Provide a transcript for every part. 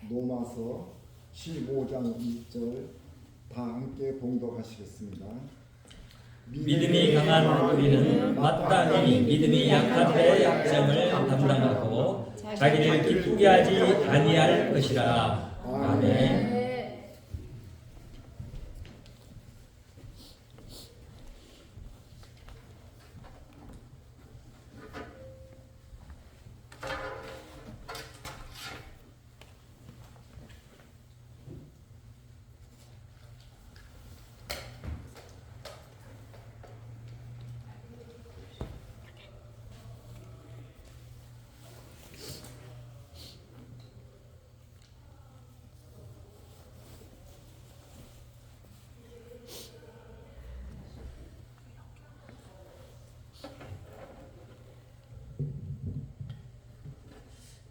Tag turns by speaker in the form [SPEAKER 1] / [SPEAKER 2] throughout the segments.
[SPEAKER 1] 로마서 15장 2절 다 함께 봉독하시겠습니다.
[SPEAKER 2] 믿음이 강한 우리는 마땅히 믿음이 약한 자의 약점을 담당하고 자기를 기쁘게 하지 아니할 것이라. 아멘.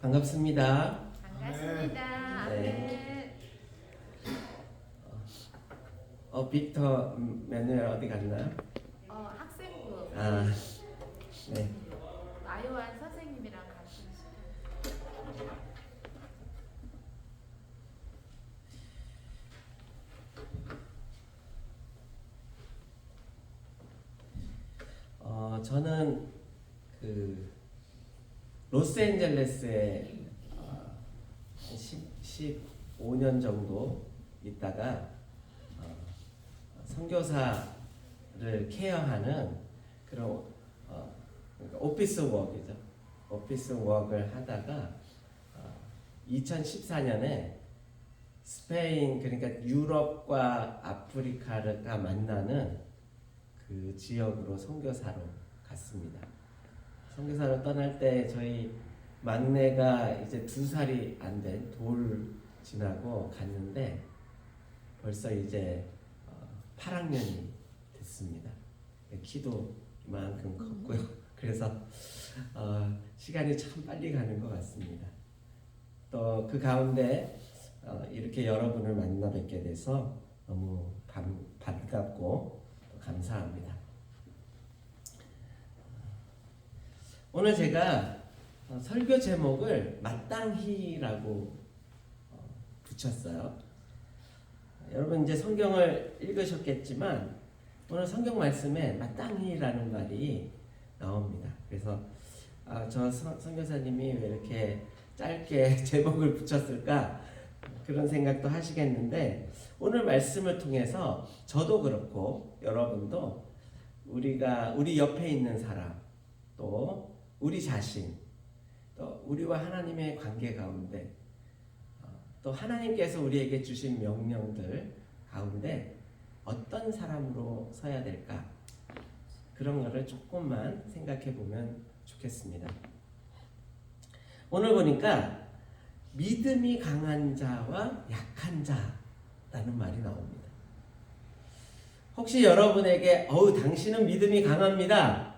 [SPEAKER 3] 반갑습니다.
[SPEAKER 4] 반갑습니다.
[SPEAKER 3] 네. 빅터 매뉴얼 어디 갔나요?
[SPEAKER 4] 학생부
[SPEAKER 3] 네.
[SPEAKER 4] 마요한 선생님이랑 같이 시간.
[SPEAKER 3] 저는 로스앤젤레스에 15년 정도 있다가 선교사를 케어하는 그런 그러니까 오피스 워크이죠. 오피스 워크를 하다가 2014년에 스페인, 그러니까 유럽과 아프리카가 만나는 그 지역으로 선교사로 갔습니다. 선교사로 떠날 때 저희 막내가 이제 2살이 안 된 돌 지나고 갔는데 벌써 이제 8학년이 됐습니다. 키도 이만큼 컸고요. 그래서 시간이 참 빨리 가는 것 같습니다. 또 그 가운데 이렇게 여러분을 만나 뵙게 돼서 너무 반갑고 감사합니다. 오늘 제가 설교 제목을 마땅히라고 붙였어요. 여러분 이제 성경을 읽으셨겠지만 오늘 성경 말씀에 마땅히라는 말이 나옵니다. 그래서 저 선교사님이 왜 이렇게 짧게 제목을 붙였을까 그런 생각도 하시겠는데, 오늘 말씀을 통해서 저도 그렇고 여러분도 우리 옆에 있는 사람, 또 우리 자신, 또 우리와 하나님의 관계 가운데, 또 하나님께서 우리에게 주신 명령들 가운데 어떤 사람으로 서야 될까, 그런 거를 조금만 생각해 보면 좋겠습니다. 오늘 보니까 믿음이 강한 자와 약한 자라는 말이 나옵니다. 혹시 여러분에게 당신은 믿음이 강합니다,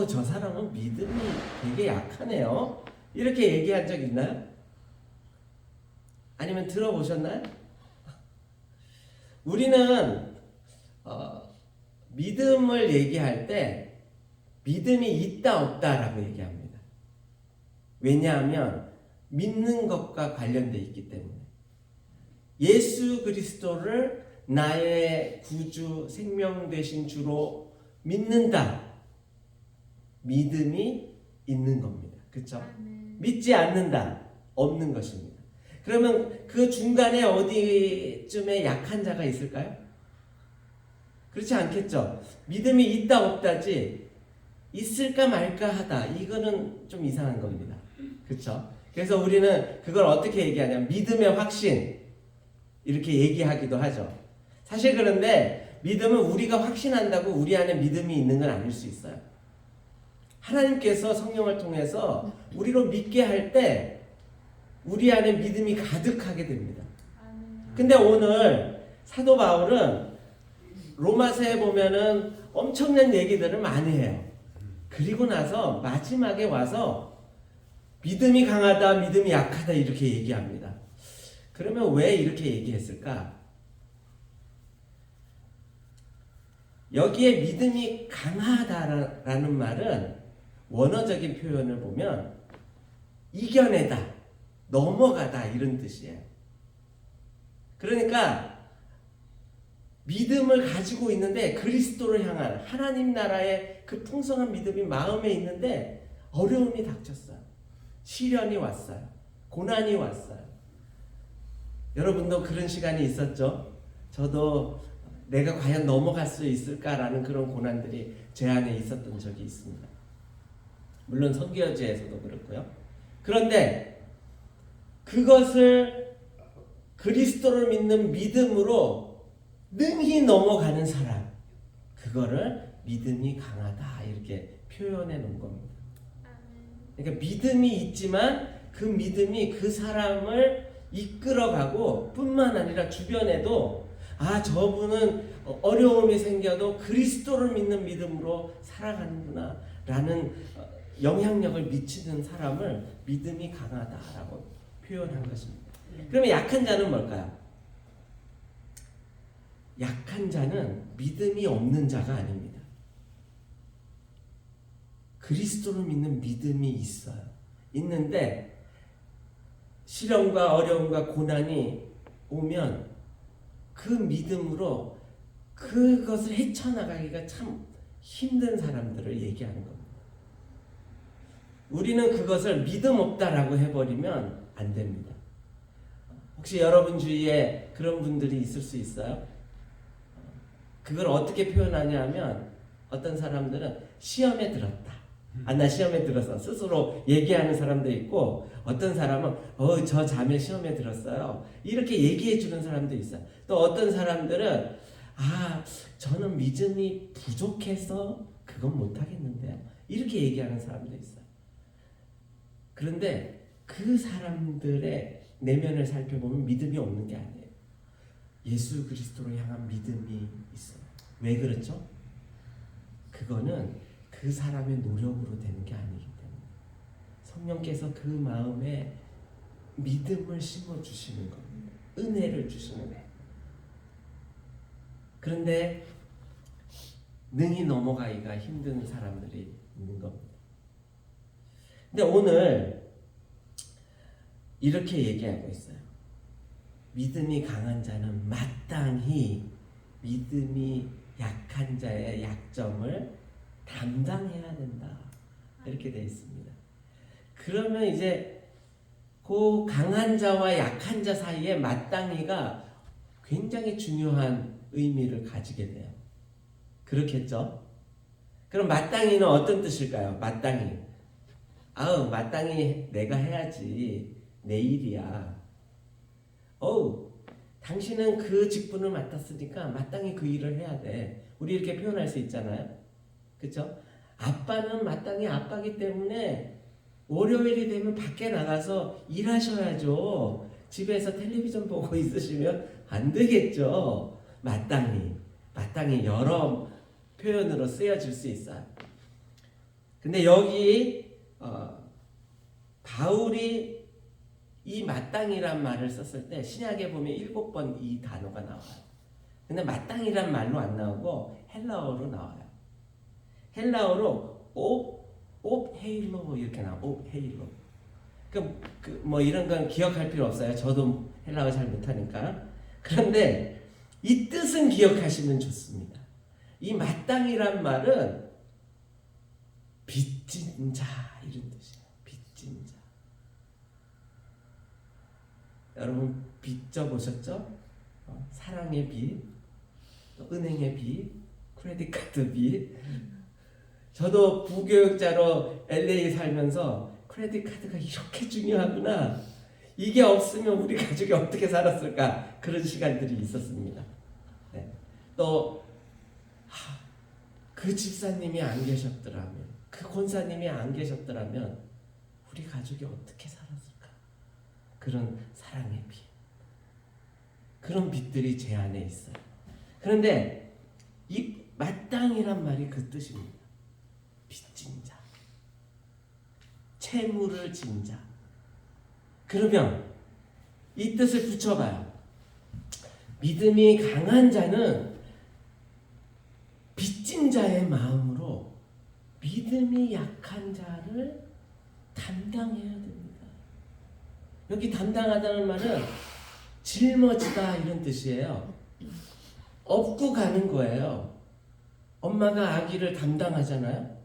[SPEAKER 3] 저 사람은 믿음이 되게 약하네요, 이렇게 얘기한 적 있나요? 아니면 들어보셨나요? 우리는 믿음을 얘기할 때 믿음이 있다 없다라고 얘기합니다. 왜냐하면 믿는 것과 관련되어 있기 때문에. 예수 그리스도를 나의 구주, 생명 되신 주로 믿는다, 믿음이 있는 겁니다. 그렇죠? 믿지 않는다, 없는 것입니다. 그러면 그 중간에 어디쯤에 약한 자가 있을까요? 그렇지 않겠죠? 믿음이 있다 없다지 있을까 말까 하다, 이거는 좀 이상한 겁니다. 그렇죠? 그래서 우리는 그걸 어떻게 얘기하냐면 믿음의 확신, 이렇게 얘기하기도 하죠. 사실 그런데 믿음은 우리가 확신한다고 우리 안에 믿음이 있는 건 아닐 수 있어요. 하나님께서 성령을 통해서 우리로 믿게 할 때 우리 안에 믿음이 가득하게 됩니다. 근데 오늘 사도 바울은 로마서에 보면은 엄청난 얘기들을 많이 해요. 그리고 나서 마지막에 와서 믿음이 강하다, 믿음이 약하다, 이렇게 얘기합니다. 그러면 왜 이렇게 얘기했을까? 여기에 믿음이 강하다라는 말은 원어적인 표현을 보면 이겨내다, 넘어가다 이런 뜻이에요. 그러니까 믿음을 가지고 있는데 그리스도를 향한 하나님 나라의 그 풍성한 믿음이 마음에 있는데 어려움이 닥쳤어요. 시련이 왔어요. 고난이 왔어요. 여러분도 그런 시간이 있었죠? 저도 내가 과연 넘어갈 수 있을까라는 그런 고난들이 제 안에 있었던 적이 있습니다. 물론 선교제에서도 그렇고요. 그런데 그것을 그리스도를 믿는 믿음으로 능히 넘어가는 사람, 그거를 믿음이 강하다 이렇게 표현해 놓은 겁니다. 그러니까 믿음이 있지만 그 믿음이 그 사람을 이끌어가고 뿐만 아니라 주변에도 저분은 어려움이 생겨도 그리스도를 믿는 믿음으로 살아가는구나 라는 영향력을 미치는 사람을 믿음이 강하다라고 표현한 것입니다. 그러면 약한 자는 뭘까요? 약한 자는 믿음이 없는 자가 아닙니다. 그리스도를 믿는 믿음이 있어요. 있는데 시련과 어려움과 고난이 오면 그 믿음으로 그것을 헤쳐나가기가 참 힘든 사람들을 얘기하는 겁니다. 우리는 그것을 믿음 없다라고 해버리면 안 됩니다. 혹시 여러분 주위에 그런 분들이 있을 수 있어요? 그걸 어떻게 표현하냐면 어떤 사람들은 시험에 들었다. 나 시험에 들었어. 스스로 얘기하는 사람도 있고 어떤 사람은 저 자매 시험에 들었어요. 이렇게 얘기해 주는 사람도 있어요. 또 어떤 사람들은 저는 믿음이 부족해서 그건 못하겠는데요. 이렇게 얘기하는 사람도 있어요. 그런데 그 사람들의 내면을 살펴보면 믿음이 없는 게 아니에요. 예수 그리스도를 향한 믿음이 있어요. 왜 그렇죠? 그거는 그 사람의 노력으로 되는 게 아니기 때문에 성령께서 그 마음에 믿음을 심어주시는 겁니다. 은혜를 주시는 거예요. 그런데 능히 넘어가기가 힘든 사람들이 있는 겁니다. 근데 오늘 이렇게 얘기하고 있어요. 믿음이 강한 자는 마땅히 믿음이 약한 자의 약점을 담당해야 된다. 이렇게 되어 있습니다. 그러면 이제 그 강한 자와 약한 자 사이에 마땅히가 굉장히 중요한 의미를 가지게 돼요. 그렇겠죠? 그럼 마땅히는 어떤 뜻일까요? 마땅히. 마땅히 내가 해야지. 내 일이야. 당신은 그 직분을 맡았으니까 마땅히 그 일을 해야 돼. 우리 이렇게 표현할 수 있잖아요. 그렇죠? 아빠는 마땅히 아빠기 때문에 월요일이 되면 밖에 나가서 일하셔야죠. 집에서 텔레비전 보고 있으시면 안 되겠죠. 마땅히 여러 표현으로 쓰여질 수 있어요. 근데 여기 바울이 이 마땅이란 말을 썼을 때 신약에 보면 7번 이 단어가 나와요. 근데 마땅이란 말로 안 나오고 헬라어로 나와요. 헬라어로 옵헤일로 이렇게 나와요. 옵헤일로. 뭐 이런 건 기억할 필요 없어요. 저도 헬라어 잘 못하니까. 그런데 이 뜻은 기억하시면 좋습니다. 이 마땅이란 말은 빚진 자 이런 뜻이에요. 빚진 자. 여러분 빚 져보셨죠? 사랑의 빚, 또 은행의 빚, 크레딧 카드 빚. 저도 부교육자로 LA 살면서 크레딧 카드가 이렇게 중요하구나. 이게 없으면 우리 가족이 어떻게 살았을까? 그런 시간들이 있었습니다. 네. 또 그 집사님이 안 계셨더라면, 그 권사님이 안 계셨더라면 우리 가족이 어떻게 살았을까? 그런 사랑의 빚, 그런 빚들이 제 안에 있어요. 그런데 이 마땅이란 말이 그 뜻입니다. 빚진 자, 채무를 진 자. 그러면 이 뜻을 붙여봐요. 믿음이 강한 자는 빚진 자의 마음으로 믿음이 약한 자를 담당해야 됩니다. 여기 담당하다는 말은 짊어지다 이런 뜻이에요. 업고 가는 거예요. 엄마가 아기를 담당하잖아요.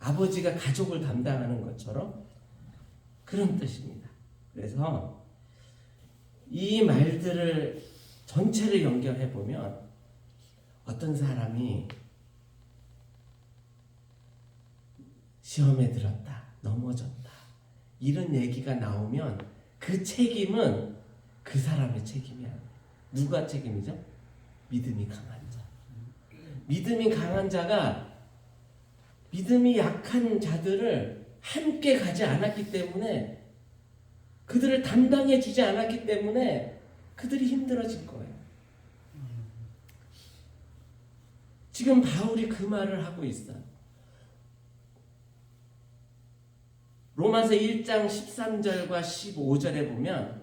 [SPEAKER 3] 아버지가 가족을 담당하는 것처럼 그런 뜻입니다. 그래서 이 말들을 전체를 연결해 보면 어떤 사람이 시험에 들었다, 넘어졌다 이런 얘기가 나오면 그 책임은 그 사람의 책임이 아니에요. 누가 책임이죠? 믿음이 강한 자. 믿음이 강한 자가 믿음이 약한 자들을 함께 가지 않았기 때문에, 그들을 담당해 주지 않았기 때문에 그들이 힘들어진 거예요. 지금 바울이 그 말을 하고 있어요. 로마서 1장 13절과 15절에 보면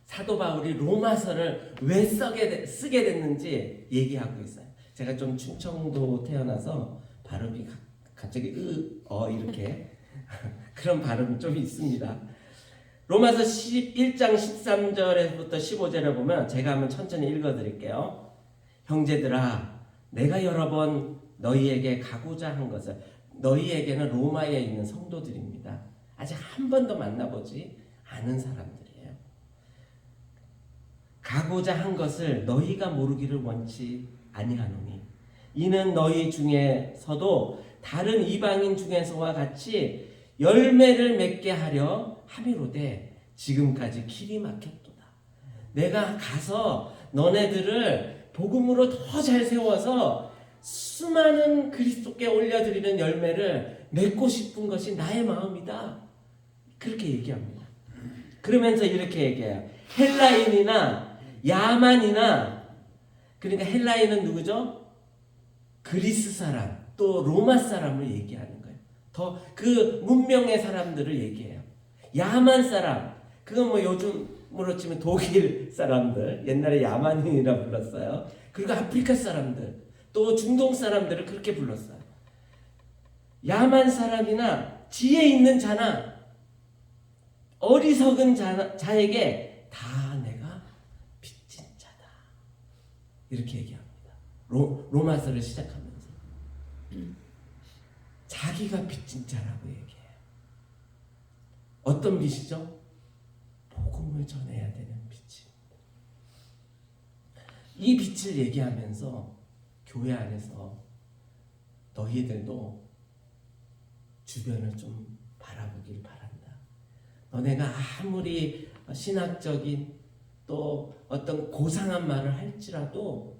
[SPEAKER 3] 사도 바울이 로마서를 왜 쓰게 됐는지 얘기하고 있어요. 제가 좀 충청도 태어나서 발음이 갑자기 이렇게 그런 발음이 좀 있습니다. 로마서 1장 13절에부터 15절에 보면 제가 한번 천천히 읽어드릴게요. 형제들아, 내가 여러 번 너희에게 가고자 한 것을, 너희에게는 로마에 있는 성도들입니다. 아직 한 번도 만나보지 않은 사람들이에요. 가고자 한 것을 너희가 모르기를 원치 아니하노니 이는 너희 중에서도 다른 이방인 중에서와 같이 열매를 맺게 하려 함이로되 지금까지 길이 막혔도다. 내가 가서 너네들을 복음으로 더 잘 세워서 수많은 그리스도께 올려드리는 열매를 맺고 싶은 것이 나의 마음이다. 그렇게 얘기합니다. 그러면서 이렇게 얘기해요. 헬라인이나 야만이나, 그러니까 헬라인은 누구죠? 그리스 사람, 또 로마 사람을 얘기하는 거예요. 더 그 문명의 사람들을 얘기해요. 야만 사람, 그건 뭐 요즘으로 치면 독일 사람들, 옛날에 야만인이라 불렀어요. 그리고 아프리카 사람들, 또 중동 사람들을 그렇게 불렀어요. 야만 사람이나 지혜 있는 자나 어리석은 자에게 다 내가 빚진 자다. 이렇게 얘기합니다. 로마서를 시작하면서 자기가 빚진 자라고 얘기해요. 어떤 빚이죠? 복음을 전해야 되는 빚입니다. 이 빚을 얘기하면서 교회 안에서 너희들도 주변을 좀 바라보길 바란다. 너네가 아무리 신학적인 또 어떤 고상한 말을 할지라도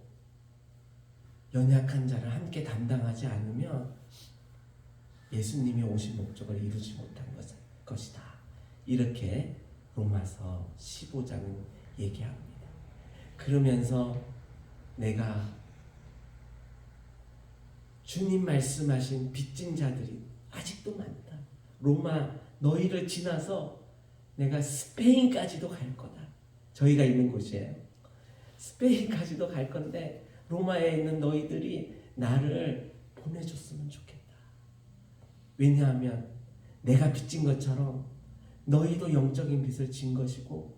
[SPEAKER 3] 연약한 자를 함께 담당하지 않으면 예수님이 오신 목적을 이루지 못한 것이다. 이렇게 로마서 15장은 얘기합니다. 그러면서 내가 주님 말씀하신 빚진 자들이 아직도 많다. 로마 너희를 지나서 내가 스페인까지도 갈 거다. 저희가 있는 곳이에요. 스페인까지도 갈 건데 로마에 있는 너희들이 나를 보내줬으면 좋겠다. 왜냐하면 내가 빚진 것처럼 너희도 영적인 빚을 진 것이고,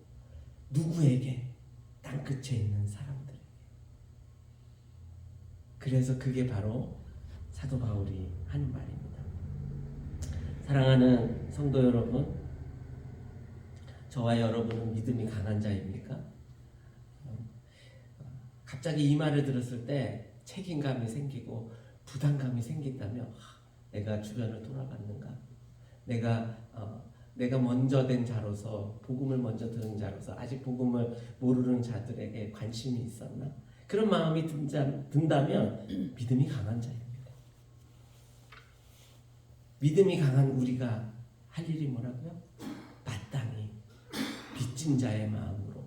[SPEAKER 3] 누구에게? 땅끝에 있는 사람들에게. 그래서 그게 바로 사도 바울이 하는 말입니다. 사랑하는 성도 여러분, 저와 여러분은 믿음이 강한 자입니까? 갑자기 이 말을 들었을 때 책임감이 생기고 부담감이 생긴다면 내가 주변을 돌아봤는가? 내가 먼저 된 자로서, 복음을 먼저 들은 자로서 아직 복음을 모르는 자들에게 관심이 있었나? 그런 마음이 든다면 믿음이 강한 자입니다. 믿음이 강한 우리가 할 일이 뭐라고요? 마땅히 빚진 자의 마음으로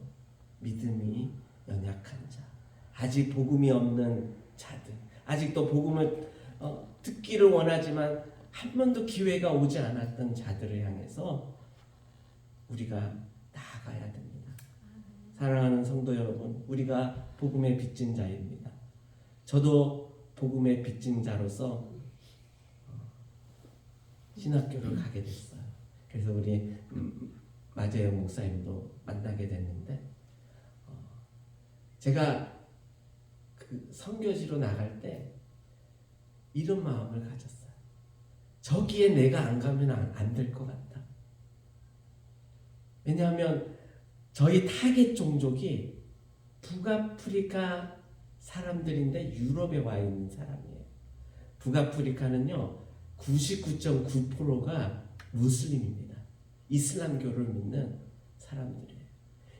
[SPEAKER 3] 믿음이 연약한 자, 아직 복음이 없는 자들, 아직도 복음을 듣기를 원하지만 한 번도 기회가 오지 않았던 자들을 향해서 우리가 나아가야 됩니다. 사랑하는 성도 여러분, 우리가 복음의 빚진 자입니다. 저도 복음의 빚진 자로서 신학교를 가게 됐어요. 그래서 우리 마재영 목사님도 만나게 됐는데 제가 그 선교지로 나갈 때 이런 마음을 가졌어요. 저기에 내가 안 가면 안 될 것 같다. 왜냐하면 저희 타겟 종족이 북아프리카 사람들인데 유럽에 와 있는 사람이에요. 북아프리카는요 99.9%가 무슬림입니다. 이슬람교를 믿는 사람들이에요.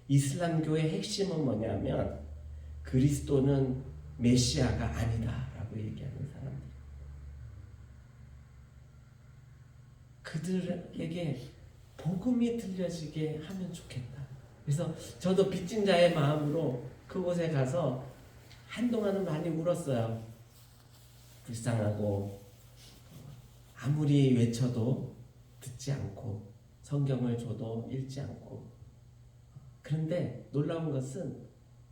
[SPEAKER 3] 이슬람교의 핵심은 뭐냐면 그리스도는 메시아가 아니다라고 얘기하는 사람들. 그들에게 복음이 들려지게 하면 좋겠다. 그래서 저도 빚진 자의 마음으로 그곳에 가서 한동안은 많이 울었어요. 불쌍하고 아무리 외쳐도 듣지 않고 성경을 줘도 읽지 않고. 그런데 놀라운 것은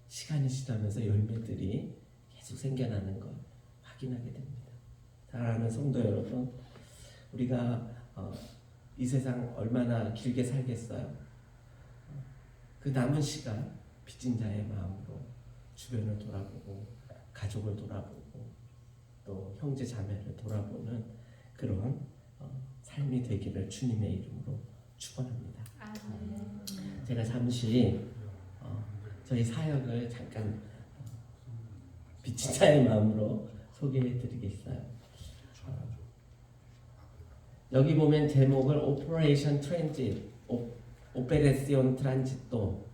[SPEAKER 3] 시간이 지나면서 열매들이 계속 생겨나는 걸 확인하게 됩니다. 사랑하는 성도 여러분, 우리가 이 세상 얼마나 길게 살겠어요? 그 남은 시간 빚진 자의 마음으로 주변을 돌아보고 가족을 돌아보고 또 형제 자매를 돌아보는 그런 삶이 되기를 주님의 이름으로 축원합니다. 제가 잠시 저희 사역을 잠깐 빚진 자의 마음으로 소개해드리겠어요. 여기 보면 제목을 오퍼레이션 트랜짓, 오페레시온 트란지토.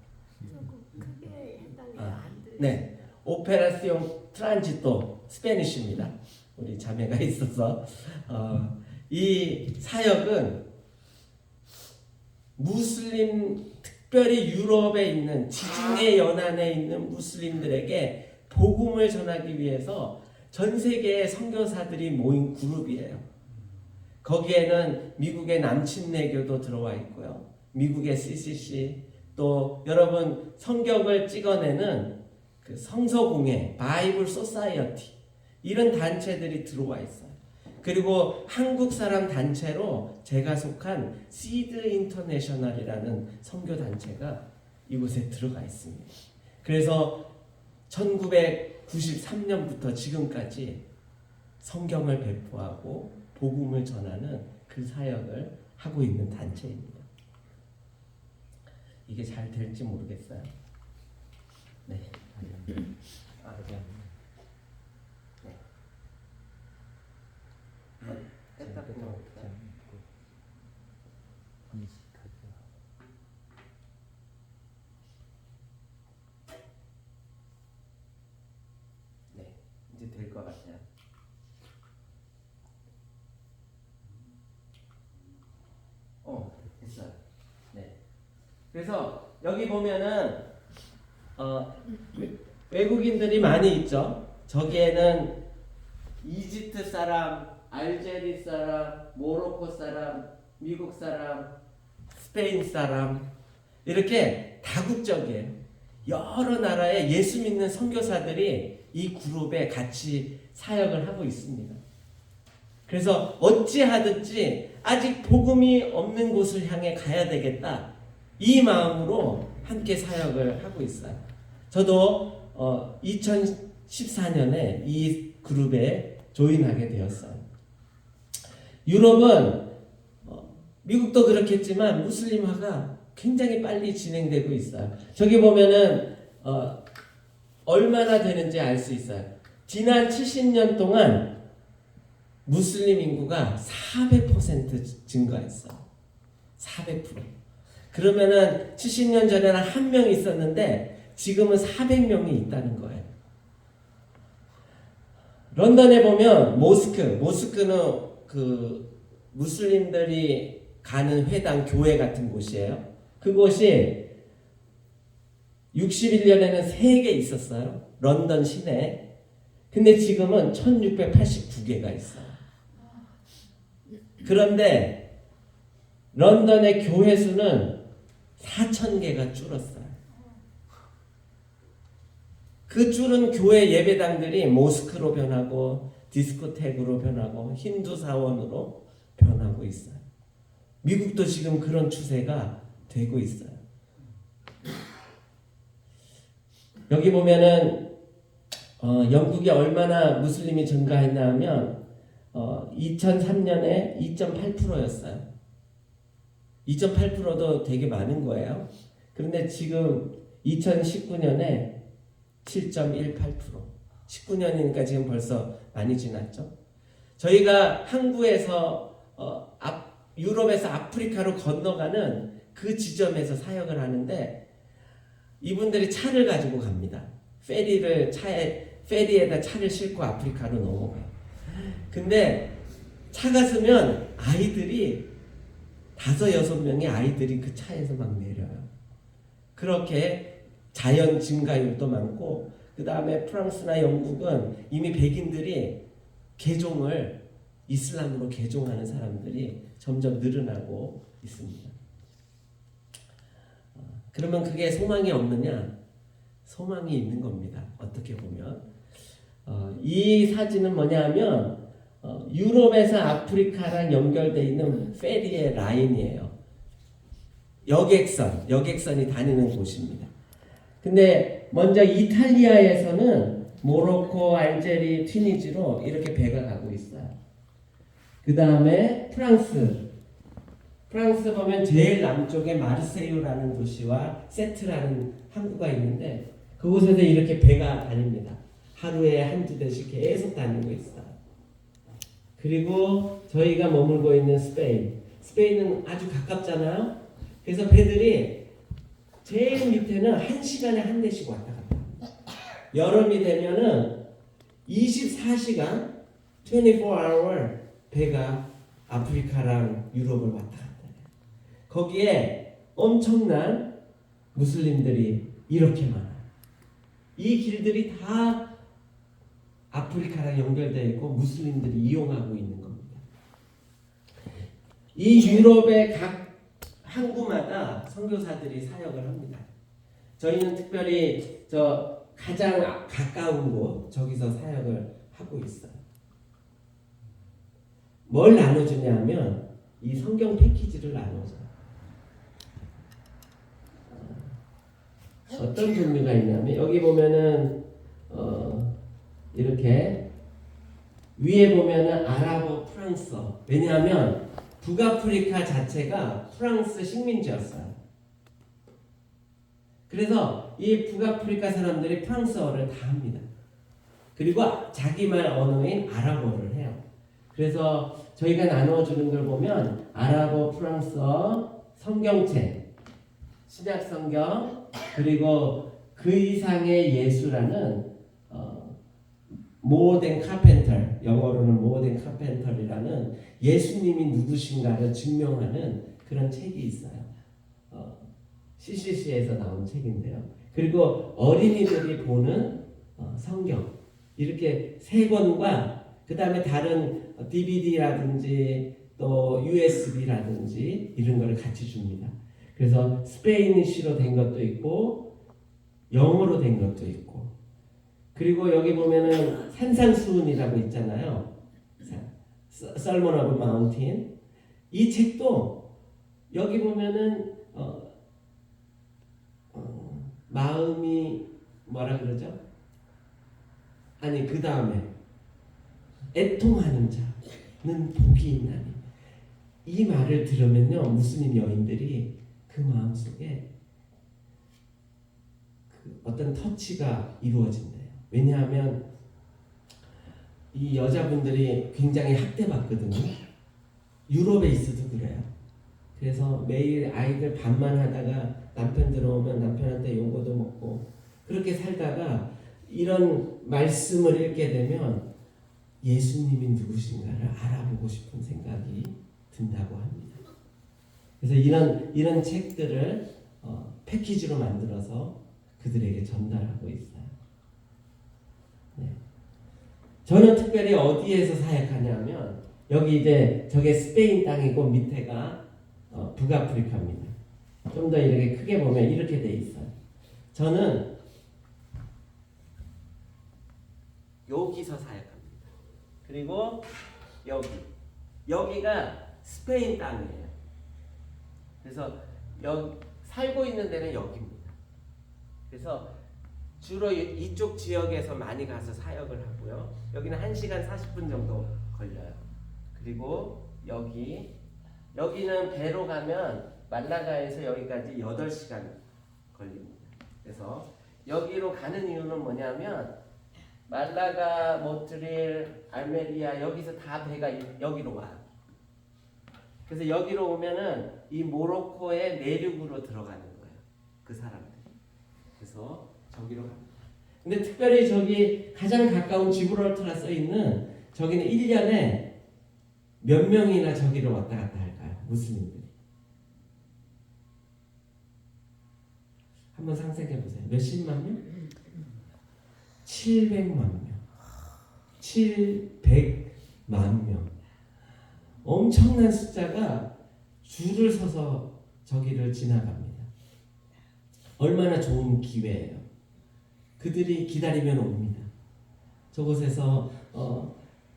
[SPEAKER 4] 크게 해달래요. 안 들리죠?
[SPEAKER 3] 네, 오페라시온 트란지토 스페니쉬입니다. 우리 자매가 있어서 이 사역은 무슬림, 특별히 유럽에 있는 지중해 연안에 있는 무슬림들에게 복음을 전하기 위해서 전 세계의 선교사들이 모인 그룹이에요. 거기에는 미국의 남침내교도 들어와 있고요. 미국의 CCC, 또 여러분 성경을 찍어내는 그 성서공회, 바이블 소사이어티 이런 단체들이 들어와 있어요. 그리고 한국 사람 단체로 제가 속한 시드 인터내셔널이라는 선교 단체가 이곳에 들어가 있습니다. 그래서 1993년부터 지금까지 성경을 배포하고 복음을 전하는 그 사역을 하고 있는 단체입니다. 이게 잘 될지 모르겠어요. 네. 네. 네, 이제 될 것 같아요. 됐어요. 네. 그래서 여기 보면은 외국인들이 많이 있죠. 저기에는 이집트 사람, 알제리 사람, 모로코 사람, 미국 사람, 스페인 사람 이렇게 다국적이에요. 여러 나라의 예수 믿는 선교사들이 이 그룹에 같이 사역을 하고 있습니다. 그래서 어찌하든지 아직 복음이 없는 곳을 향해 가야 되겠다. 이 마음으로 함께 사역을 하고 있어요. 저도 2014년에 이 그룹에 조인하게 되었어요. 유럽은 미국도 그렇겠지만 무슬림화가 굉장히 빨리 진행되고 있어요. 저기 보면은 얼마나 되는지 알 수 있어요. 지난 70년 동안 무슬림 인구가 400% 증가했어요. 400%. 그러면은 70년 전에는 1명 있었는데 지금은 400명이 있다는 거예요. 런던에 보면 모스크는 그 무슬림들이 가는 회당 교회 같은 곳이에요. 그곳이 61년에는 3개 있었어요. 런던 시내에. 근데 지금은 1689개가 있어요. 그런데 런던의 교회 수는 4,000개가 줄었어요. 그 줄은 교회 예배당들이 모스크로 변하고 디스코텍으로 변하고 힌두 사원으로 변하고 있어요. 미국도 지금 그런 추세가 되고 있어요. 여기 보면은 영국이 얼마나 무슬림이 증가했나 하면 2003년에 2.8%였어요. 2.8%도 되게 많은 거예요. 그런데 지금 2019년에 7.18%. 19년이니까 지금 벌써 많이 지났죠. 저희가 항구에서 유럽에서 아프리카로 건너가는 그 지점에서 사역을 하는데 이분들이 차를 가지고 갑니다. 페리에다 차를 싣고 아프리카로 넘어가요. 근데 차가 서면 아이들이 5-6명의 아이들이 그 차에서 막 내려요. 그렇게 자연 증가율도 많고, 그 다음에 프랑스나 영국은 이미 백인들이 이슬람으로 개종하는 사람들이 점점 늘어나고 있습니다. 그러면 그게 소망이 없느냐? 소망이 있는 겁니다. 어떻게 보면 이 사진은 뭐냐면 유럽에서 아프리카랑 연결되어 있는 페리의 라인이에요. 여객선이 다니는 곳입니다. 근데 먼저 이탈리아에서는 모로코, 알제리, 튀니지로 이렇게 배가 가고 있어요. 그 다음에 프랑스 보면 제일 남쪽에 마르세유라는 도시와 세트라는 항구가 있는데 그곳에서 이렇게 배가 다닙니다. 하루에 1-2대씩 계속 다니고 있어요. 그리고 저희가 머물고 있는 스페인은 아주 가깝잖아요. 그래서 배들이 제일 밑에는 1시간에 1대씩 왔다 갔다 합니다. 여름이 되면은 24시간 24hour 배가 아프리카랑 유럽을 왔다 갔다 해요. 거기에 엄청난 무슬림들이 이렇게 많아요. 이 길들이 다 아프리카랑 연결되어 있고 무슬림들이 이용하고 있는 겁니다. 이 유럽의 각 항구마다 선교사들이 사역을 합니다. 저희는 특별히 가장 가까운 곳 저기서 사역을 하고 있어요. 뭘 나눠주냐 하면 이 성경 패키지를 나눠줘요. 어떤 종류가 있냐면 여기 보면은 이렇게 위에 보면은 아랍어, 프랑스어. 왜냐하면 북아프리카 자체가 프랑스 식민지였어요. 그래서 이 북아프리카 사람들이 프랑스어를 다 합니다. 그리고 자기말 언어인 아랍어를 해요. 그래서 저희가 나눠주는 걸 보면 아랍어, 프랑스어, 성경책, 신약성경, 그리고 그 이상의 예수라는 모어된 카펜터, 영어로는 모어된 카펜터리라는 예수님이 누구신가를 증명하는 그런 책이 있어요. CCC에서 나온 책인데요. 그리고 어린이들이 보는 성경 이렇게 3권과 그 다음에 다른 DVD라든지 또 USB라든지 이런 거를 같이 줍니다. 그래서 스페인시로 된 것도 있고 영어로 된 것도 있고 그리고 여기 보면은 산상수훈이라고 있잖아요. Sermon of Mountain. 이 책도 여기 보면은 마음이 뭐라 그러죠? 아니 그 다음에 애통하는 자는 복이 있나니 이 말을 들으면요 무슬림 여인들이 그 마음속에 어떤 터치가 이루어진대요. 왜냐하면 이 여자분들이 굉장히 학대받거든요. 유럽에 있어도 그래요. 그래서 매일 아이들 밥만 하다가 남편 들어오면 남편한테 요거도 먹고 그렇게 살다가 이런 말씀을 읽게 되면 예수님이 누구신가를 알아보고 싶은 생각이 든다고 합니다. 그래서 이런 책들을 패키지로 만들어서 그들에게 전달하고 있어요. 네. 저는 특별히 어디에서 사역하냐면 여기 이제 저게 스페인 땅이고 밑에가 북아프리카입니다. 좀 더 이렇게 크게 보면 이렇게 돼 있어요. 저는 여기서 사역합니다. 그리고 여기가 스페인 땅이에요. 그래서 살고 있는 데는 여기입니다. 그래서 주로 이쪽 지역에서 많이 가서 사역을 하고요. 여기는 1시간 40분 정도 걸려요. 그리고 여기는 배로 가면 말라가에서 여기까지 8시간 걸립니다. 그래서 여기로 가는 이유는 뭐냐면 말라가, 모트릴, 알메리아 여기서 다 배가 여기로 와요. 그래서 여기로 오면은 이 모로코의 내륙으로 들어가는 거예요. 그 사람들이. 그래서 저기로 갑니다. 근데 특별히 저기 가장 가까운 지브랄터라 써 있는 저기는 1년에 몇 명이나 저기로 왔다 갔다 할까요? 무슬림들이. 한번 상상해 보세요. 몇십만 명? 700만 명. 700만 명. 엄청난 숫자가 줄을 서서 저기를 지나갑니다. 얼마나 좋은 기회예요. 그들이 기다리면 옵니다. 저곳에서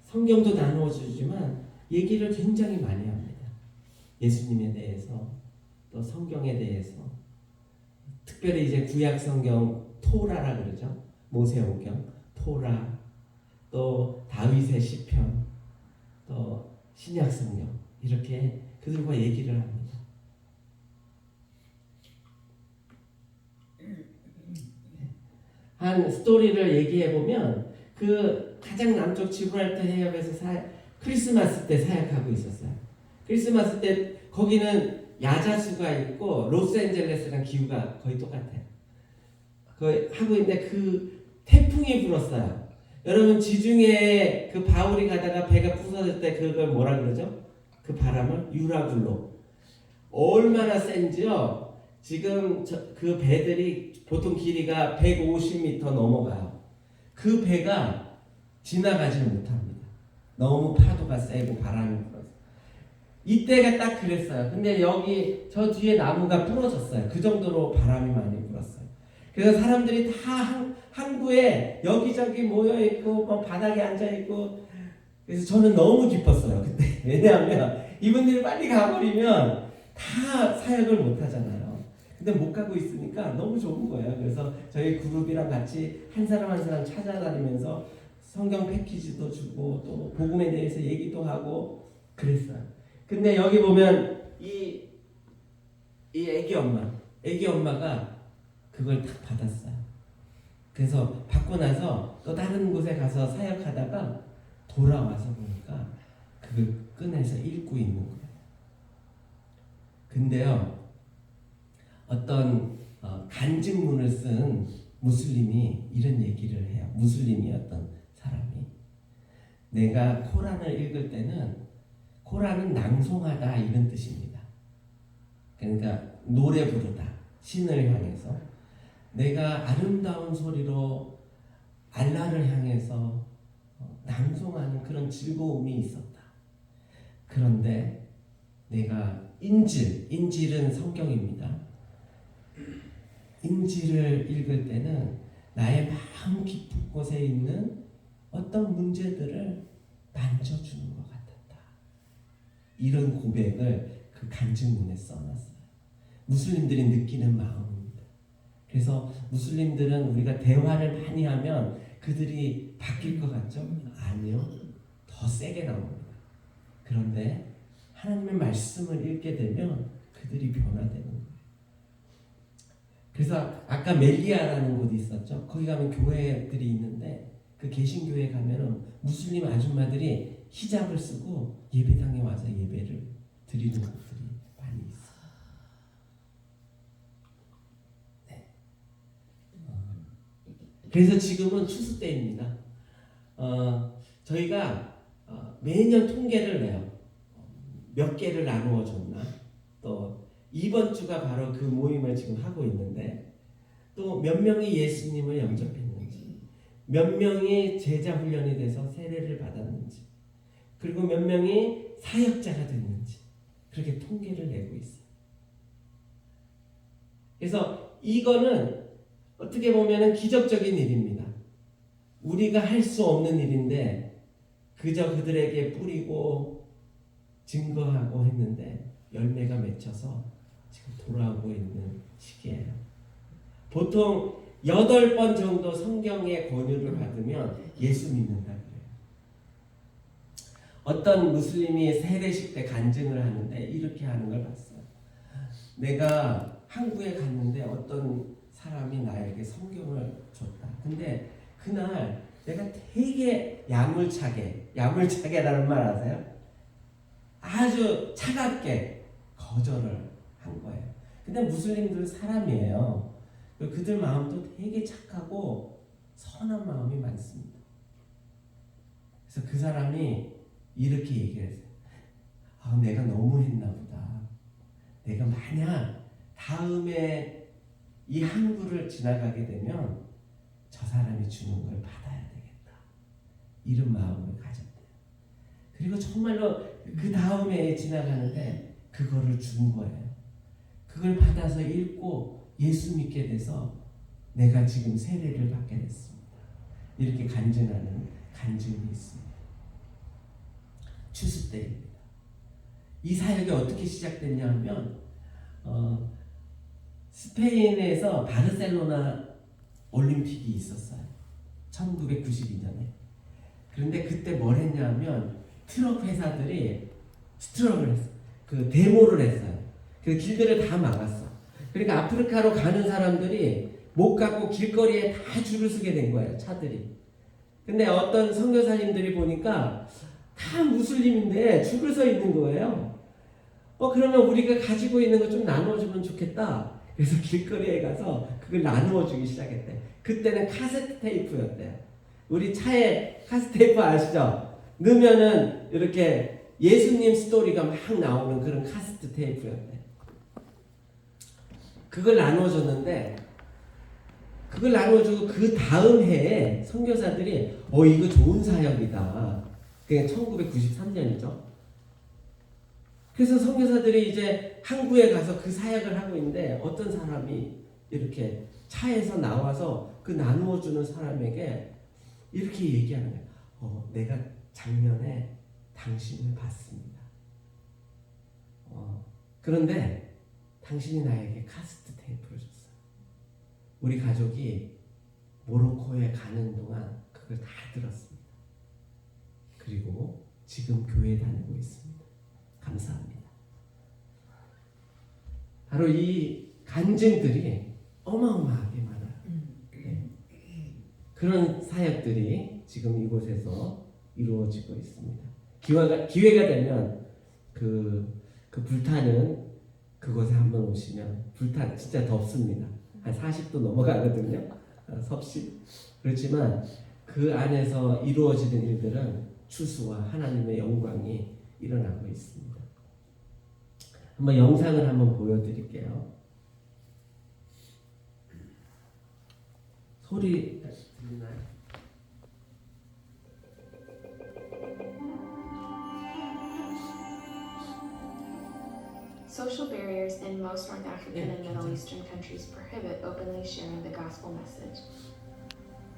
[SPEAKER 3] 성경도 나누어 주지만 얘기를 굉장히 많이 합니다. 예수님에 대해서, 또 성경에 대해서. 특별히 이제 구약 성경 토라라 그러죠. 모세오경, 토라, 또 다윗의 시편, 또 신약 성경 이렇게 그들과 얘기를 합니다. 한 스토리를 얘기해 보면 그 가장 남쪽 지브랄터 해협에서 크리스마스 때 사역하고 있었어요. 크리스마스 때 거기는 야자수가 있고 로스앤젤레스랑 기후가 거의 똑같아요. 하고 있는데 그 태풍이 불었어요. 여러분 지중해에 그 바울이 가다가 배가 부서질 때 그걸 뭐라 그러죠? 그 바람을 유라굴로. 얼마나 센지요? 지금 그 배들이 보통 길이가 150m 넘어가요. 그 배가 지나가지를 못합니다. 너무 파도가 세고 바람이 불어서. 이때가 딱 그랬어요. 근데 여기 저 뒤에 나무가 부러졌어요. 그 정도로 바람이 많이 불었어요. 그래서 사람들이 다 항구에 여기저기 모여있고 뭐 바닥에 앉아있고. 그래서 저는 너무 기뻤어요 그때. 왜냐하면 이분들이 빨리 가버리면 다 사역을 못하잖아요. 근데 못 가고 있으니까 너무 좋은 거예요. 그래서 저희 그룹이랑 같이 한 사람 한 사람 찾아다니면서 성경 패키지도 주고 또 복음에 대해서 얘기도 하고 그랬어요. 근데 여기 보면 이 애기 엄마가 그걸 딱 받았어요. 그래서 받고 나서 또 다른 곳에 가서 사역하다가 돌아와서 보니까 그걸 꺼내서 읽고 있는 거예요. 근데요, 어떤 간증문을 쓴 무슬림이 이런 얘기를 해요. 무슬림이었던 사람이. 내가 코란을 읽을 때는 코란은 낭송하다 이런 뜻입니다. 그러니까 노래 부르다. 신을 향해서. 내가 아름다운 소리로 알라를 향해서 낭송하는 그런 즐거움이 있었다. 그런데 내가 인질은 성경입니다. 인질을 읽을 때는 나의 마음 깊은 곳에 있는 어떤 문제들을 만져주는 것 같았다. 이런 고백을 그 간증문에 써놨어요. 무슬림들이 느끼는 마음입니다. 그래서 무슬림들은 우리가 대화를 많이 하면 그들이 바뀔 것 같죠? 아니요. 더 세게 나옵니다. 그런데 하나님의 말씀을 읽게 되면 그들이 변화되는 거예요. 그래서 아까 멜리아라는 곳이 있었죠. 거기 가면 교회들이 있는데 그 개신교회 가면은 무슬림 아줌마들이 히잡을 쓰고 예배당에 와서 예배를 드리는 곳들이 많이 있어요. 네. 그래서 지금은 추수 때입니다. 저희가 매년 통계를 내요. 몇 개를 나누어 줬나? 또 이번 주가 바로 그 모임을 지금 하고 있는데 또 몇 명이 예수님을 영접했는지, 몇 명이 제자 훈련이 돼서 세례를 받았는지, 그리고 몇 명이 사역자가 됐는지 그렇게 통계를 내고 있어요. 그래서 이거는 어떻게 보면 기적적인 일입니다. 우리가 할 수 없는 일인데 그저 그들에게 뿌리고 증거하고 했는데 열매가 맺혀서 지금 돌아오고 있는 시기예요. 보통 8번 정도 성경의 권유를 받으면 예수 믿는다 그래요. 어떤 무슬림이 세례식 때 간증을 하는데 이렇게 하는 걸 봤어요. 내가 항구에 갔는데 어떤 사람이 나에게 성경을 줬다. 근데 그날 내가 되게 야물차게라는 말 아세요? 아주 차갑게 거절을 한 거예요. 근데 무슬림들은 사람이에요. 그들 마음도 되게 착하고 선한 마음이 많습니다. 그래서 그 사람이 이렇게 얘기를 했어요. 내가 너무 했나 보다. 내가 만약 다음에 이 항구를 지나가게 되면 저 사람이 주는 걸 받아야 되겠다. 이런 마음을 가졌대요. 그리고 정말로 그 다음에 지나가는데 그거를 준 거예요. 그걸 받아서 읽고 예수 믿게 돼서 내가 지금 세례를 받게 됐습니다. 이렇게 간증하는 간증이 있습니다. 추수 때입니다. 이 사역이 어떻게 시작됐냐 하면 스페인에서 바르셀로나 올림픽이 있었어요. 1992년에. 그런데 그때 뭘 했냐면 트럭 회사들이 스트럭을 했어요. 데모를 했어요. 그 길들을 다 막았어. 그러니까 아프리카로 가는 사람들이 못 가고 길거리에 다 줄을 서게 된 거예요. 차들이. 근데 어떤 선교사님들이 보니까 다 무슬림인데 줄을 서 있는 거예요. 그러면 우리가 가지고 있는 거 좀 나눠주면 좋겠다. 그래서 길거리에 가서 그걸 나누어 주기 시작했대. 그때는 카세트 테이프였대요. 우리 차에 카세트 테이프 아시죠? 넣으면은 이렇게 예수님 스토리가 막 나오는 그런 카세트 테이프였대. 그걸 나누어줬는데 그걸 나누어주고 그 다음 해에 선교사들이 이거 좋은 사역이다. 그게 1993년이죠. 그래서 선교사들이 이제 항구에 가서 그 사역을 하고 있는데 어떤 사람이 이렇게 차에서 나와서 그 나누어주는 사람에게 이렇게 얘기하는 거예요. 내가 작년에 당신을 봤습니다. 그런데 당신이 나에게 카세트 테이프를 줬어요. 우리 가족이 모로코에 가는 동안 그걸 다 들었습니다. 그리고 지금 교회 다니고 있습니다. 감사합니다. 바로 이 간증들이 어마어마하게 많아요. 네. 그런 사역들이 지금 이곳에서 이루어지고 있습니다. 기회가 되면 그 불타는 그곳에 한번 오시면 불타 진짜 덥습니다. 한 40도 넘어가거든요. 섭씨. 그렇지만 그 안에서 이루어지는 일들은 추수와 하나님의 영광이 일어나고 있습니다. 한번 영상을 한번 보여드릴게요. 소리 들리나요?
[SPEAKER 5] Social barriers in most North African and Middle Eastern countries prohibit openly sharing the gospel message.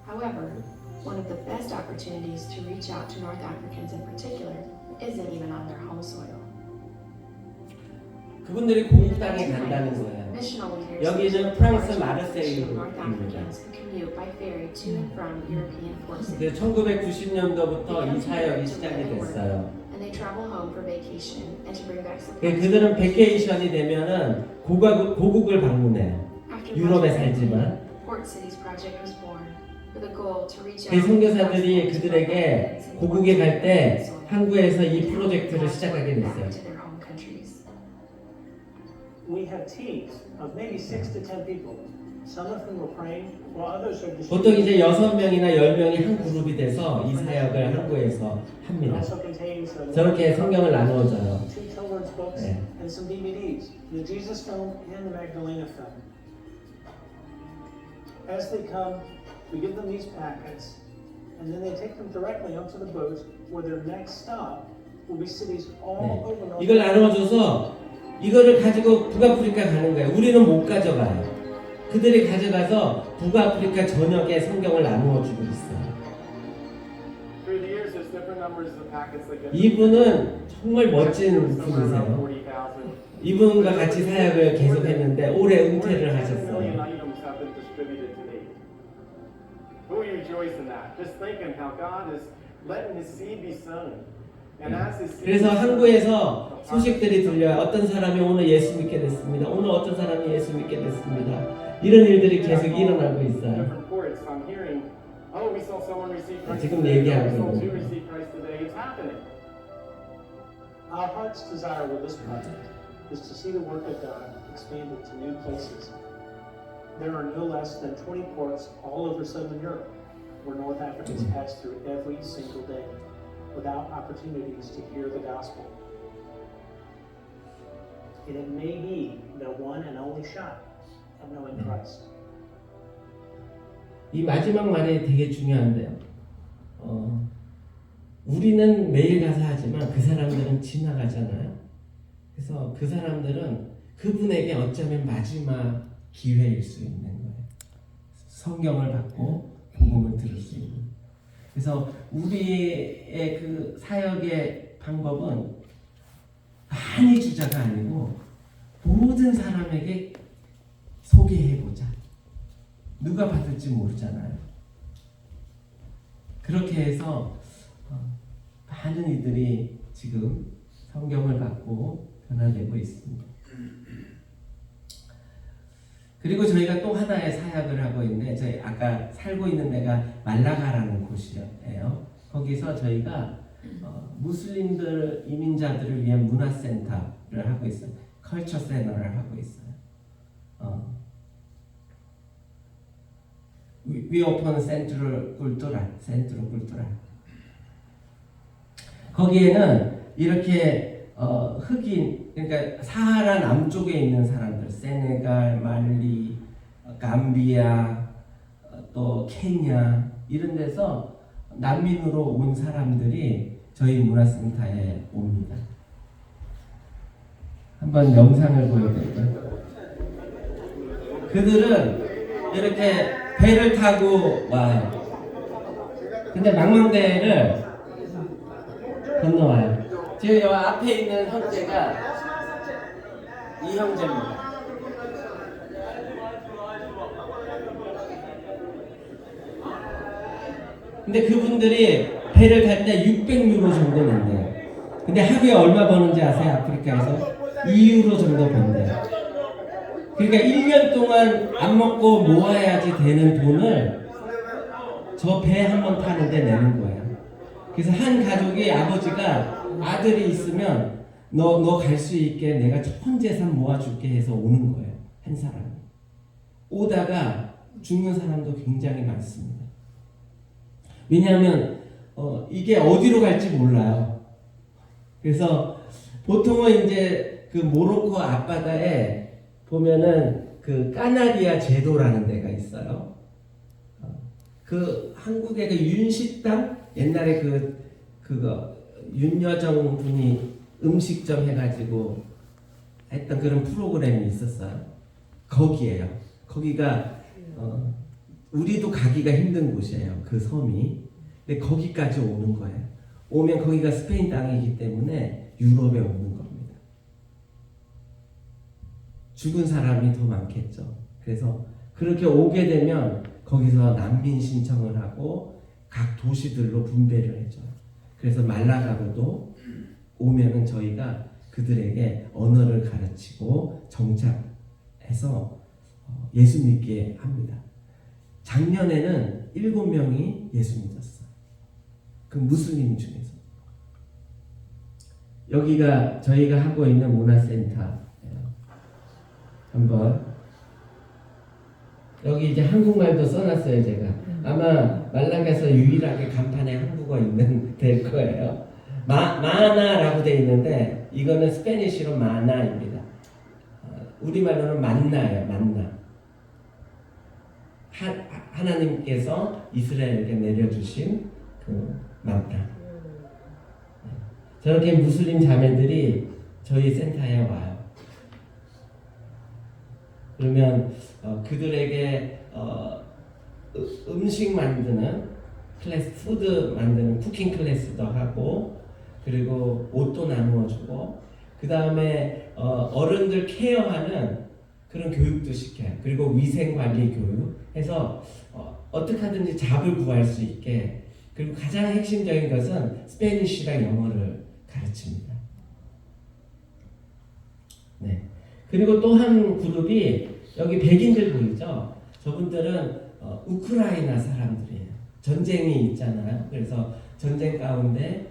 [SPEAKER 5] However, one of the best opportunities to reach out to North Africans in particular isn't even on their home soil.
[SPEAKER 3] 그분들이 고국 땅에 간다는 거예요.
[SPEAKER 5] Missional leaders
[SPEAKER 3] 여기는 프랑스 마르세유입니다.
[SPEAKER 5] North Africans who commute by ferry to and from European port cities.
[SPEAKER 3] 1990년도부터 이 사역이 시작이 됐어요.
[SPEAKER 5] And they travel home for vacation and to bring back supplies.
[SPEAKER 3] 그들은 베케이션이 되면은 고국을 방문해요. 유럽에 살지만.
[SPEAKER 5] Port Cities Project was born with a goal to reach
[SPEAKER 3] 그
[SPEAKER 5] out.
[SPEAKER 3] 선교사들이 그들에게 고국에 갈 때 항구에서 이 프로젝트를 시작하게 됐어요.
[SPEAKER 6] We have teams of maybe 6 to 10 people. Some of them were praying, while others are
[SPEAKER 3] 보통 이제
[SPEAKER 6] distributing.
[SPEAKER 3] 6명이나 10명이 한 그룹이 돼서 이 사역을 항구에서
[SPEAKER 6] It
[SPEAKER 3] 합니다.
[SPEAKER 6] also contains
[SPEAKER 3] 저렇게 성경을 나누어줘요.
[SPEAKER 6] 2 children's books
[SPEAKER 3] 네.
[SPEAKER 6] and some DVDs, the Jesus film and the Magdalena film. As they come, we give them these packets, and then they take them directly onto the boat, where their next stop will be cities all over North
[SPEAKER 3] 이걸 나누어줘서 이거를 가지고 북아프리카 가는 거예요. 우리는 못 가져가요. 그들이 가져가서 북아프리카 전역에 성경을 나누어주고 있어요.
[SPEAKER 6] Through the years, there's
[SPEAKER 7] different numbers of packets that get.
[SPEAKER 3] 이분은 정말 멋진 분이세요.
[SPEAKER 7] 40,000.
[SPEAKER 3] 이분과 같이 사역을 계속했는데 올해 은퇴를
[SPEAKER 7] Million
[SPEAKER 3] 하셨어요.
[SPEAKER 7] items have been distributed to date. Who rejoice in that? Just thinking how God is letting His seed be sown. And as His seed
[SPEAKER 3] 그래서
[SPEAKER 7] is sown,
[SPEAKER 3] 한국에서 소식들이 들려요. 어떤 사람이 오늘 예수 믿게 됐습니다. 오늘 어떤 사람이 예수 믿게 됐습니다. 이런 일들이 계속 일어나고 있어요.
[SPEAKER 7] different reports, I'm hearing, oh, we saw someone receive Christ
[SPEAKER 3] 지금
[SPEAKER 7] today.
[SPEAKER 3] 얘기하고
[SPEAKER 7] We saw
[SPEAKER 3] 있는
[SPEAKER 7] two
[SPEAKER 3] 거예요.
[SPEAKER 7] receive Christ today. It's happening.
[SPEAKER 6] Our heart's desire with this project is to see the work of God expanded to new places. There are no less than 20 ports all over Southern Europe where North Africans pass through every single day without opportunities to hear the gospel. And it may be their one and only shot of knowing Christ.
[SPEAKER 3] 이 마지막 말이 되게 중요한데요. 우리는 매일 가서 하지만 그 사람들은 지나가잖아요. 그래서 그 사람들은 그분에게 어쩌면 마지막 기회일 수 있는 거예요. 성경을 받고 복음을 들을 수 있는. 그래서 우리의 그 사역의 방법은 많이 주자가 아니고 모든 사람에게 소개해보자. 누가 받을지 모르잖아요. 그렇게 해서 많은 이들이 지금 성경을 받고 변화되고 있습니다. 그리고 저희가 또 하나의 사역을 하고 있는데 저희 아까 살고 있는 데가 말라가라는 곳이에요. 거기서 저희가 무슬림들 이민자들을 위한 문화센터를 하고 있어요. 컬처 센터를 하고 있어요. We open Centro Cultural. 거기에는 이렇게 흑인, 그러니까 사하라 남쪽에 있는 사람들, 세네갈, 말리, 감비아, 또 케냐 이런 데서 난민으로 온 사람들이 저희 문화센터에 옵니다. 한번 영상을 보여드릴게요. 그들은 이렇게 배를 타고 와요. 근데 망망대해를 건너와요. 지금 이 앞에 있는 형제가 이 형제입니다. 근데 그분들이 배를 탈 때 600유로 정도 낸대요. 근데 하루에 얼마 버는지 아세요? 아프리카에서 2유로 정도 번대요. 그러니까 1년 동안 안 먹고 모아야지 되는 돈을 저 배 한 번 타는데 내는 거예요. 그래서 한 가족이 아버지가 아들이 있으면 너 갈 수 있게 내가 전 재산 모아줄게 해서 오는 거예요. 한 사람이. 오다가 죽는 사람도 굉장히 많습니다. 왜냐하면 이게 어디로 갈지 몰라요. 그래서 보통은 이제 그 모로코 앞바다에 보면은 그 까나리아 제도라는 데가 있어요. 그 한국의 그 윤식당 옛날에 그거 윤여정 분이 음식점 해가지고 했던 그런 프로그램이 있었어요. 거기에요. 거기가 우리도 가기가 힘든 곳이에요. 그 섬이. 근데 거기까지 오는 거예요. 오면 거기가 스페인 땅이기 때문에 유럽에 오는 겁니다. 죽은 사람이 더 많겠죠. 그래서 그렇게 오게 되면 거기서 난민 신청을 하고 각 도시들로 분배를 해줘요. 그래서 말라가로도 오면은 저희가 그들에게 언어를 가르치고 정착해서 예수 믿게 합니다. 작년에는 7명이 예수 믿었어요. 그 무슬림 중에서. 여기가 저희가 하고 있는 문화센터예요. 한번 여기 이제 한국말도 써놨어요. 제가 아마 말라가에서 유일하게 간판에 한국어 있는 될 거예요. 마나라고 돼 있는데 이거는 스페니쉬로 마나입니다. 우리말로는 만나예요. 만나. 하나님께서 이스라엘에게 내려주신 그 만나. 저렇게 무슬림 자매들이 저희 센터에 와요. 그러면 그들에게 음식 만드는 클래스, 푸드 만드는 쿠킹 클래스도 하고, 그리고 옷도 나누어 주고, 그 다음에 어른들 케어하는 그런 교육도 시켜요. 그리고 위생관리 교육 해서 어떻게 하든지 잡을 구할 수 있게, 그리고 가장 핵심적인 것은 스페니쉬랑 영어를 가르칩니다. 네. 그리고 또 한 그룹이 여기 백인들 보이죠? 저분들은 우크라이나 사람들이에요. 전쟁이 있잖아요. 그래서 전쟁 가운데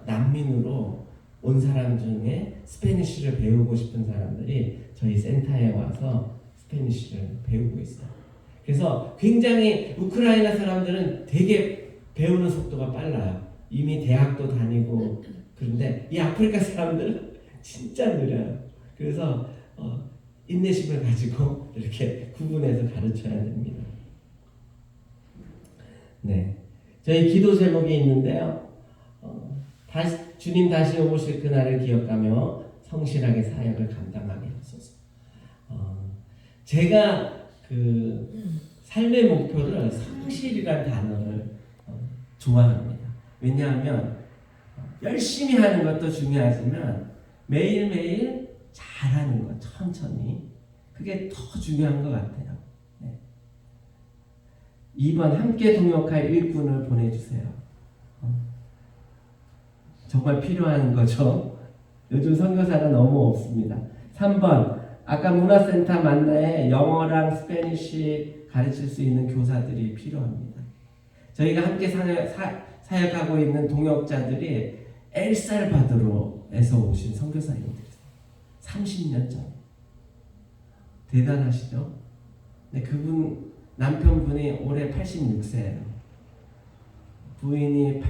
[SPEAKER 3] 난민으로 온 사람 중에 스페니쉬를 배우고 싶은 사람들이 저희 센터에 와서 스페니쉬를 배우고 있어요. 그래서 굉장히 우크라이나 사람들은 되게 배우는 속도가 빨라요. 이미 대학도 다니고. 그런데 이 아프리카 사람들은 진짜 느려요. 그래서 인내심을 가지고 이렇게 구분해서 가르쳐야 됩니다. 네, 저희 기도 제목이 있는데요. 주님 다시 오실 그날을 기억하며 성실하게 사역을 감당하게 하소서. 제가 그 삶의 목표를 성실이라는 단어를 좋아합니다. 왜냐하면 열심히 하는 것도 중요하지만 매일매일 잘하는 것, 천천히, 그게 더 중요한 것 같아요. 네. 2번 함께 동역할 일꾼을 보내주세요. 정말 필요한 거죠. 요즘 선교사가 너무 없습니다. 3번 아까 문화센터 만나에 영어랑 스페니쉬 가르칠 수 있는 교사들이 필요합니다. 저희가 함께 사역하고 있는 동역자들이 엘살바도르에서 오신 선교사님들 30년 전. 대단하시죠? 네, 그분 남편분이 올해 86세예요. 부인이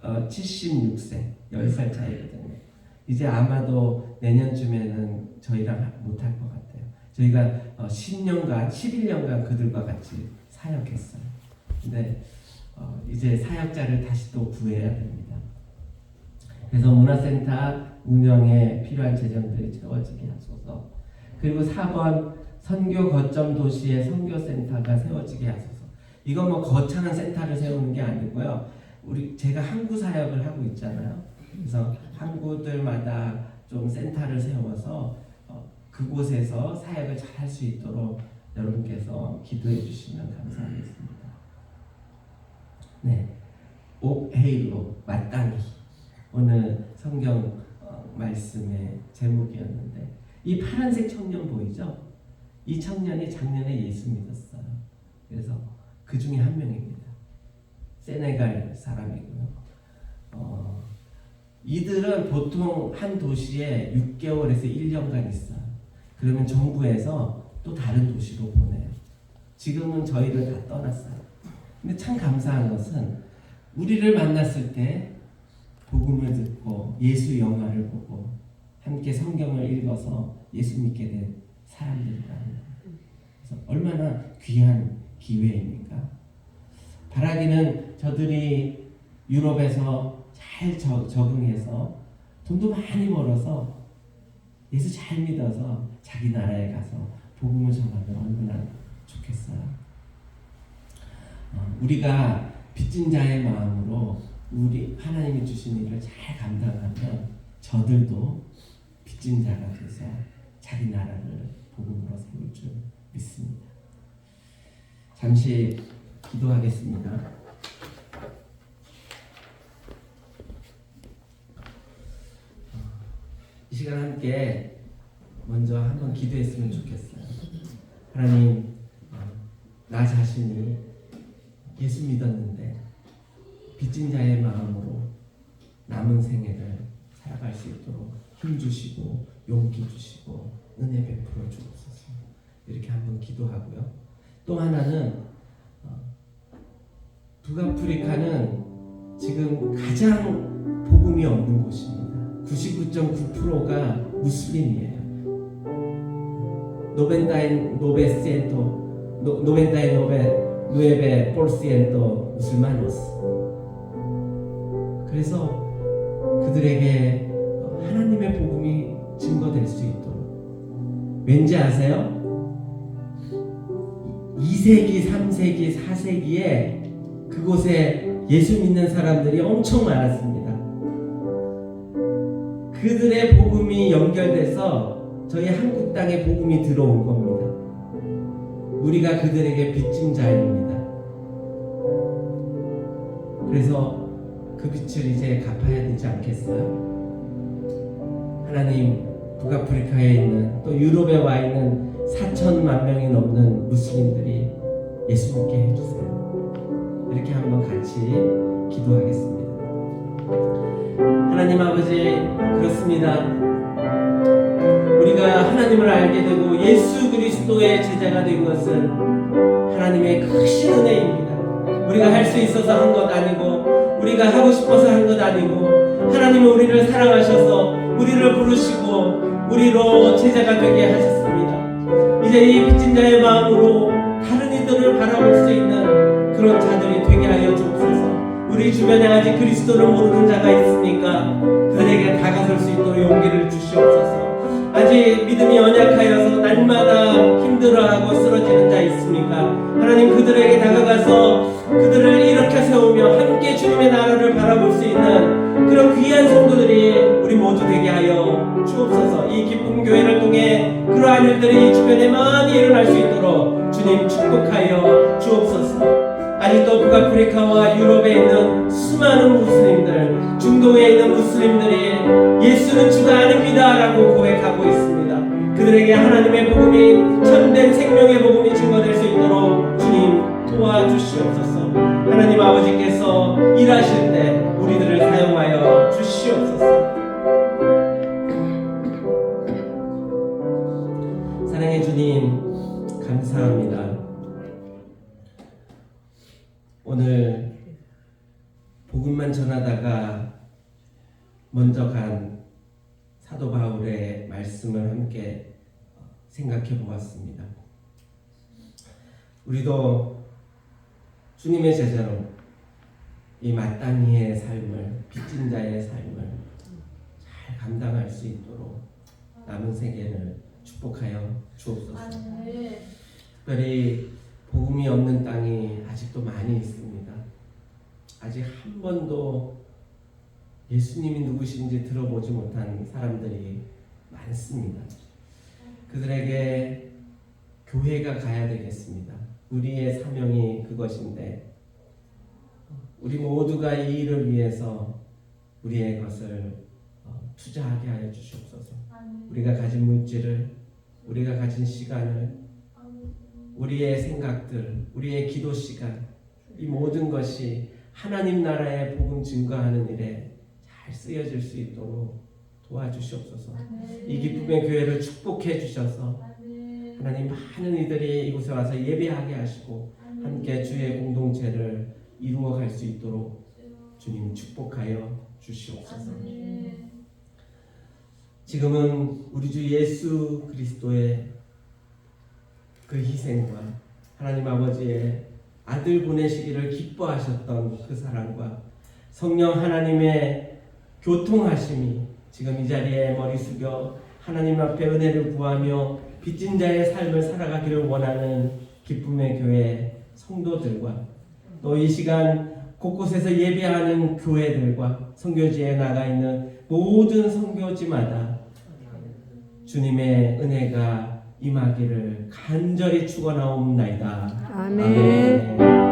[SPEAKER 3] 76세, 10살 차이거든요. 이제 아마도 내년쯤에는 저희랑 못할 것 같아요. 저희가 10년간, 11년간 그들과 같이 사역했어요. 근데 이제 사역자를 다시 또 구해야 됩니다. 그래서 문화센터 운영에 필요한 재정들이 채워지게 하소서. 그리고 4번 선교 거점 도시의 선교센터가 세워지게 하소서. 이건 뭐 거창한 센터를 세우는 게 아니고요. 제가 항구 사역을 하고 있잖아요. 그래서 항구들마다 좀 센터를 세워서 그곳에서 사역을 잘 할 수 있도록 여러분께서 기도해 주시면 감사하겠습니다. 네, 옥헤일로 마땅히 오늘 성경 말씀의 제목이었는데, 이 파란색 청년 보이죠? 이 청년이 작년에 예수 믿었어요. 그래서 그 중에 한 명입니다. 세네갈 사람이고요. 이들은 보통 한 도시에 6개월에서 1년간 있어요. 그러면 정부에서 또 다른 도시로 보내요. 지금은 저희를 다 떠났어요. 근데 참 감사한 것은 우리를 만났을 때 복음을 듣고 예수 영화를 보고 함께 성경을 읽어서 예수 믿게 된 사람들이다. 그래서 얼마나 귀한 기회입니까? 바라기는 저들이 유럽에서 잘 적응해서 돈도 많이 벌어서 예수 잘 믿어서 자기 나라에 가서 복음을 전하면 얼마나 좋겠어요. 우리가 빚진 자의 마음으로 우리 하나님이 주신 일을 잘 감당하면 저들도 빚진 자가 돼서 자기 나라를 복음으로 세울 줄 믿습니다. 잠시 기도하겠습니다. 이 시간 함께 먼저 한번 기도했으면 좋겠어요. 하나님, 나 자신이 예수 믿었는데 빚진 자의 마음으로 남은 생애를 살아갈 수 있도록 힘 주시고 용기 주시고 은혜 베풀어 주옵소서. 이렇게 한번 기도하고요. 또 하나는 북아프리카는 지금 가장 복음이 없는 곳입니다. 99.9%가 무슬림이에요. 99% 무슬마노스. 그래서 그들에게 하나님의 복음이 증거될 수 있도록, 왠지 아세요? 2세기, 3세기, 4세기에 그 그곳에 예수 믿는 사람들이 엄청 많았습니다. 그들의 복음이 연결돼서 저희 한국 땅에 복음이 들어온 겁니다. 우리가 그들에게 빚진 자입니다. 그래서 그 빚을 이제 갚아야 되지 않겠어요? 하나님, 북아프리카에 있는 또 유럽에 와 있는 4천만 명이 넘는 무슬림들이 예수 믿게 해주세요. 이렇게 한번 같이 기도하겠습니다. 하나님 아버지, 그렇습니다. 우리가 하나님을 알게 되고 예수 그리스도의 제자가 된 것은 하나님의 크신 은혜입니다. 우리가 할 수 있어서 한 것 아니고, 우리가 하고 싶어서 한 것 아니고, 하나님은 우리를 사랑하셔서 우리를 부르시고 우리로 제자가 되게 하셨습니다. 이제 이 빚진 자의 마음으로 다른 이들을 바라볼 수 있는 그런 자들이 되게 하여 주옵소서. 우리 주변에 아직 그리스도를 모르는 자가 있으니까 그들에게 다가설 수 있도록 용기를 주시옵소서. 아직 믿음이 연약하여서 날마다 힘들어하고 쓰러지는 자 있습니까? 하나님, 그들에게 다가가서 그들을 일으켜 세우며 함께 주님의 나라를 바라볼 수 있는 그런 귀한 성도들이 우리 모두 되게 하여 주옵소서. 이 기쁨 교회를 통해 그러한 일들이 주변에 많이 일어날 수 있도록 주님 축복하여 주옵소서. 아직도 북아프리카와 유럽에 있는 수많은 무슬림들, 중동에 있는 무슬림들이 예수는 주가 아닙니다 라고 고백하고 있습니다. 그들에게 하나님의 복음이 참된 생명의 복음이 증거될 수 있도록 주님 도와주시옵소서. 하나님 아버지께서 일하실 때 우리들을 사용하여 주시옵소서. 사랑의 주님, 감사합니다. 오늘 복음만 전하다가 먼저 간 사도 바울의 말씀을 함께 생각해 보았습니다. 우리도 주님의 제자로 이 마땅히의 삶을, 빚진 자의 삶을 잘 감당할 수 있도록 남은 세계를 축복하여 주옵소서. 특별히 복음이 없는 땅이 아직도 많이 있습니다. 아직 한 번도 예수님이 누구신지 들어보지 못한 사람들이 많습니다. 그들에게 교회가 가야 되겠습니다. 우리의 사명이 그것인데 우리 모두가 이 일을 위해서 우리의 것을 투자하게 하여 주시옵소서. 우리가 가진 물질을, 우리가 가진 시간을, 우리의 생각들, 우리의 기도 시간, 이 모든 것이 하나님 나라의 복음 증거하는 일에 잘 쓰여질 수 있도록 도와주시옵소서. 이 기쁨의 교회를 축복해 주셔서 하나님, 많은 이들이 이곳에 와서 예배하게 하시고 함께 주의 공동체를 이루어갈 수 있도록 주님 축복하여 주시옵소서. 지금은 우리 주 예수 그리스도의 그 희생과 하나님 아버지의 아들 보내시기를 기뻐하셨던 그 사랑과 성령 하나님의 교통하심이 지금 이 자리에 머리 숙여 하나님 앞에 은혜를 구하며 빚진 자의 삶을 살아가기를 원하는 기쁨의 교회 성도들과 또 이 시간 곳곳에서 예배하는 교회들과 선교지에 나가 있는 모든 선교지마다 주님의 은혜가 임하기를 간절히 축원하옵나이다.
[SPEAKER 4] 아멘.
[SPEAKER 3] 아멘.